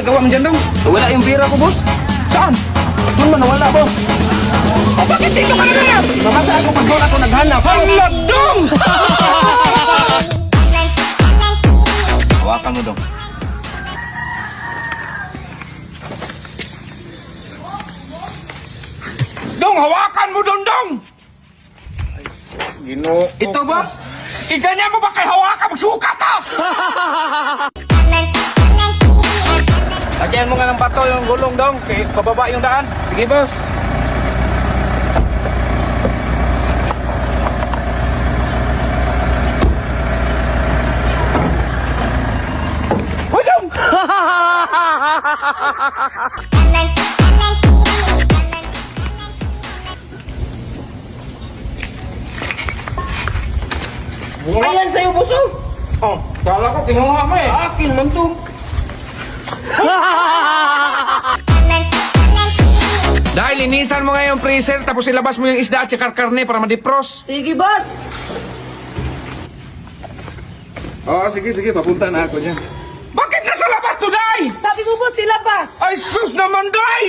nagawa mo dyan, Dong? Wala yung pira ko, boss. Saan? Doon man, wala, boss. O, bakit dito ka na yan? Mamasaan ko pag doon ako naghanap. Hanap, Dong! Hawakan mo, Dong. Dong, hawakan mo, Dong! Ginoo. Ito, boss? Iganyan mo ba kay hawakan? Magsukat, ha? Lagyan mo nga ng bato yung gulong, Dong. Kaya pababa yung daan. Sige, boss. Hoy, Dong! Ayan sa'yo, boss, oh. Oh, kala ko kinuha mo eh. Akin man to. Dahil linisan mo nga yung freezer, tapos ilabas mo yung isda at saka karne para ma-defrost. Sige, boss. Oo, sige, papunta na ako dyan. Bakit nasa labas to, Day? Sabi ko, boss, silabas. Ay, sus naman, Day!